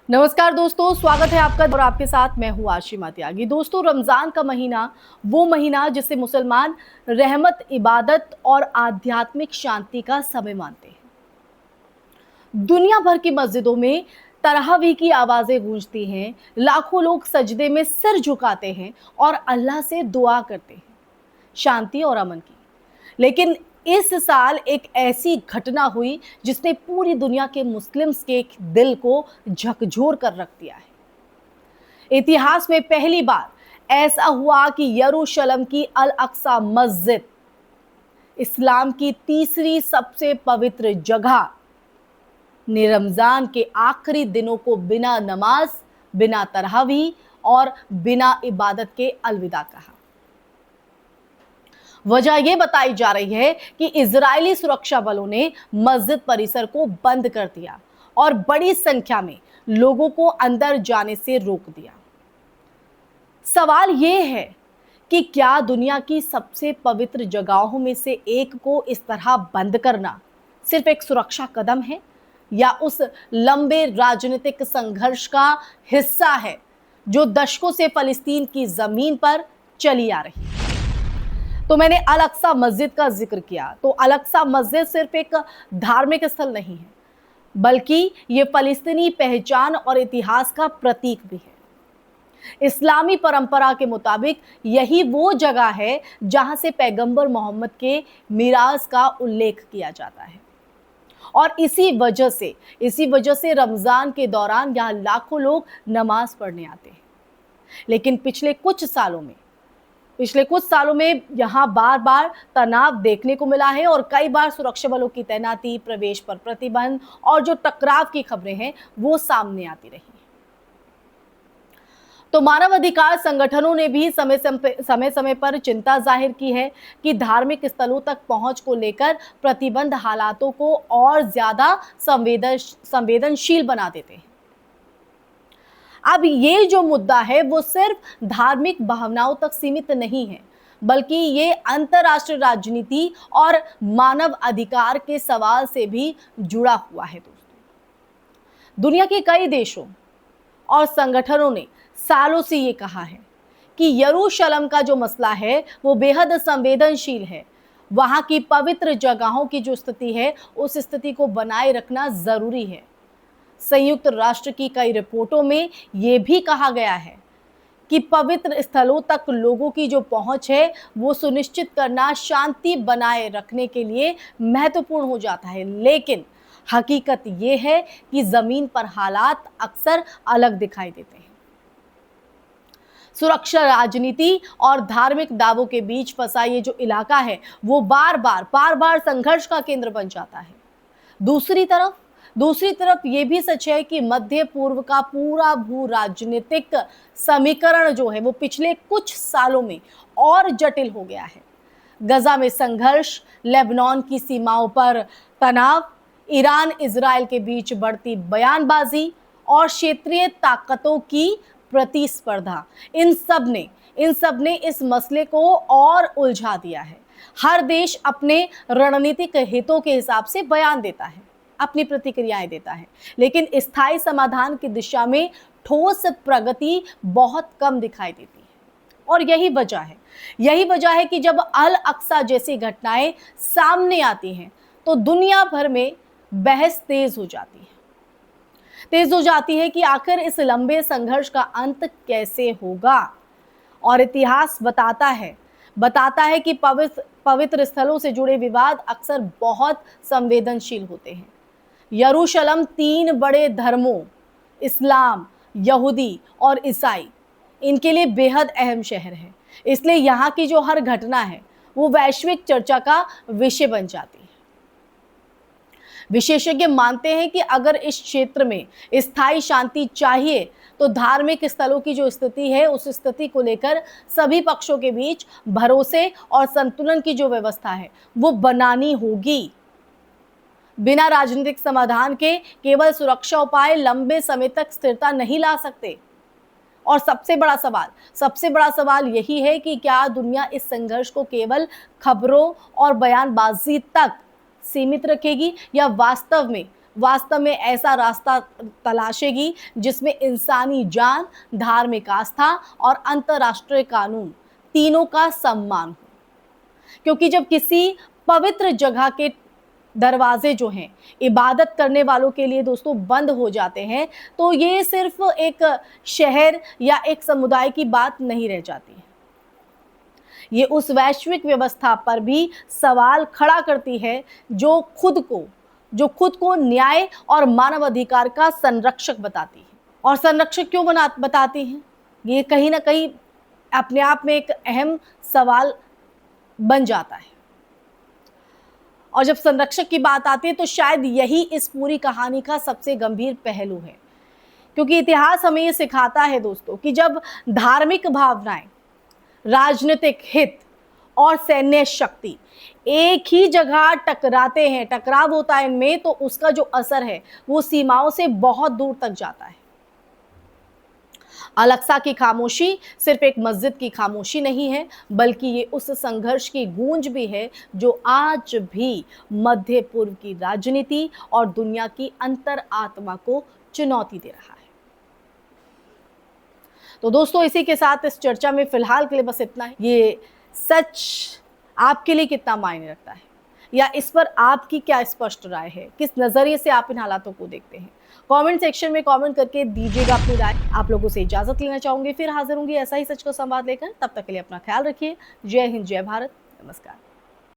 नमस्कार दोस्तों, स्वागत है आपका और आपके साथ मैं हूं आशिमा त्यागी। दोस्तों, रमजान का महीना वो महीना जिसे मुसलमान रहमत, इबादत और आध्यात्मिक शांति का समय मानते हैं। दुनिया भर की मस्जिदों में तरावी की आवाजें गूंजती हैं, लाखों लोग सजदे में सिर झुकाते हैं और अल्लाह से दुआ करते हैं शांति और अमन की। लेकिन इस साल एक ऐसी घटना हुई जिसने पूरी दुनिया के मुस्लिम्स के दिल को झकझोर कर रख दिया है। इतिहास में पहली बार ऐसा हुआ कि यरूशलेम की अल अक्सा मस्जिद, इस्लाम की तीसरी सबसे पवित्र जगह, ने रमजान के आखिरी दिनों को बिना नमाज, बिना तरावी और बिना इबादत के अलविदा कहा। वजह यह बताई जा रही है कि इजरायली सुरक्षा बलों ने मस्जिद परिसर को बंद कर दिया और बड़ी संख्या में लोगों को अंदर जाने से रोक दिया। सवाल यह है कि क्या दुनिया की सबसे पवित्र जगहों में से एक को इस तरह बंद करना सिर्फ एक सुरक्षा कदम है या उस लंबे राजनीतिक संघर्ष का हिस्सा है जो दशकों से फलस्तीन की जमीन पर चली आ रही है। तो मैंने अल अक्सा मस्जिद का जिक्र किया, तो अल अक्सा मस्जिद सिर्फ एक धार्मिक स्थल नहीं है, बल्कि ये फलस्तीनी पहचान और इतिहास का प्रतीक भी है। इस्लामी परंपरा के मुताबिक यही वो जगह है जहां से पैगंबर मोहम्मद के मिराज का उल्लेख किया जाता है और इसी वजह से रमजान के दौरान यहां लाखों लोग नमाज पढ़ने आते हैं। लेकिन पिछले कुछ सालों में यहाँ बार बार तनाव देखने को मिला है और कई बार सुरक्षा बलों की तैनाती, प्रवेश पर प्रतिबंध और जो टकराव की खबरें हैं वो सामने आती रही। तो मानवाधिकार संगठनों ने भी समय समय पर चिंता जाहिर की है कि धार्मिक स्थलों तक पहुंच को लेकर प्रतिबंध हालातों को और ज्यादा संवेदनशील बना देते हैं। अब ये जो मुद्दा है वो सिर्फ धार्मिक भावनाओं तक सीमित नहीं है, बल्कि ये अंतर्राष्ट्रीय राजनीति और मानव अधिकार के सवाल से भी जुड़ा हुआ है। दोस्तों, दुनिया के कई देशों और संगठनों ने सालों से ये कहा है कि यरूशलेम का जो मसला है वो बेहद संवेदनशील है। वहां की पवित्र जगहों की जो स्थिति है उस स्थिति को बनाए रखना जरूरी है। संयुक्त राष्ट्र की कई रिपोर्टों में यह भी कहा गया है कि पवित्र स्थलों तक लोगों की जो पहुंच है वो सुनिश्चित करना शांति बनाए रखने के लिए महत्वपूर्ण हो जाता है। लेकिन हकीकत ये है कि जमीन पर हालात अक्सर अलग दिखाई देते हैं। सुरक्षा राजनीति और धार्मिक दावों के बीच फंसा ये जो इलाका है वो बार बार संघर्ष का केंद्र बन जाता है। दूसरी तरफ ये भी सच है कि मध्य पूर्व का पूरा भू राजनीतिक समीकरण जो है वो पिछले कुछ सालों में और जटिल हो गया है। गजा में संघर्ष, लेबनान की सीमाओं पर तनाव, ईरान इजराइल के बीच बढ़ती बयानबाजी और क्षेत्रीय ताकतों की प्रतिस्पर्धा, इन सब ने इस मसले को और उलझा दिया है। हर देश अपने रणनीतिक हितों के हिसाब से बयान देता है, अपनी प्रतिक्रियाएं देता है, लेकिन स्थायी समाधान की दिशा में ठोस प्रगति बहुत कम दिखाई देती है। और यही वजह है कि जब अल अक्सा जैसी घटनाएं सामने आती हैं तो दुनिया भर में बहस तेज हो जाती है कि आखिर इस लंबे संघर्ष का अंत कैसे होगा। और इतिहास बताता है कि पवित्र स्थलों से जुड़े विवाद अक्सर बहुत संवेदनशील होते हैं। यरूशलेम 3 बड़े धर्मों, इस्लाम, यहूदी और ईसाई, इनके लिए बेहद अहम शहर है। इसलिए यहाँ की जो हर घटना है वो वैश्विक चर्चा का विषय बन जाती है। विशेषज्ञ मानते हैं कि अगर इस क्षेत्र में स्थायी शांति चाहिए तो धार्मिक स्थलों की जो स्थिति है उस स्थिति को लेकर सभी पक्षों के बीच भरोसे और संतुलन की जो व्यवस्था है वो बनानी होगी। बिना राजनीतिक समाधान के केवल सुरक्षा उपाय लंबे समय तक स्थिरता नहीं ला सकते। और सबसे बड़ा सवाल यही है कि क्या दुनिया इस संघर्ष को केवल खबरों और बयानबाजी तक सीमित रखेगी या वास्तव में वास्तव में ऐसा रास्ता तलाशेगी जिसमें इंसानी जान, धार्मिक आस्था और अंतर्राष्ट्रीय कानून तीनों का सम्मान हो। क्योंकि जब किसी पवित्र जगह के दरवाजे जो हैं इबादत करने वालों के लिए दोस्तों बंद हो जाते हैं, तो ये सिर्फ एक शहर या एक समुदाय की बात नहीं रह जाती है। ये उस वैश्विक व्यवस्था पर भी सवाल खड़ा करती है जो खुद को न्याय और मानवाधिकार का संरक्षक बताती है। और संरक्षक क्यों बताती है, ये कहीं ना कहीं अपने आप में एक अहम सवाल बन जाता है। और जब संरक्षक की बात आती है तो शायद यही इस पूरी कहानी का सबसे गंभीर पहलू है, क्योंकि इतिहास हमें ये सिखाता है दोस्तों कि जब धार्मिक भावनाएं, राजनीतिक हित और सैन्य शक्ति एक ही जगह टकराते हैं, टकराव होता है इनमें, तो उसका जो असर है वो सीमाओं से बहुत दूर तक जाता है। अल-अक्सा की खामोशी सिर्फ एक मस्जिद की खामोशी नहीं है, बल्कि ये उस संघर्ष की गूंज भी है जो आज भी मध्य पूर्व की राजनीति और दुनिया की अंतर आत्मा को चुनौती दे रहा है। तो दोस्तों, इसी के साथ इस चर्चा में फिलहाल के लिए बस इतना है। ये सच आपके लिए कितना मायने रखता है, या इस पर आपकी क्या स्पष्ट राय है, किस नजरिए से आप इन हालातों को देखते हैं, कमेंट सेक्शन में कमेंट करके दीजिएगा अपनी राय। आप लोगों से इजाजत लेना चाहूंगी, फिर हाजिर होंगी ऐसा ही सच का संवाद लेकर। तब तक के लिए अपना ख्याल रखिए। जय हिंद, जय भारत, नमस्कार।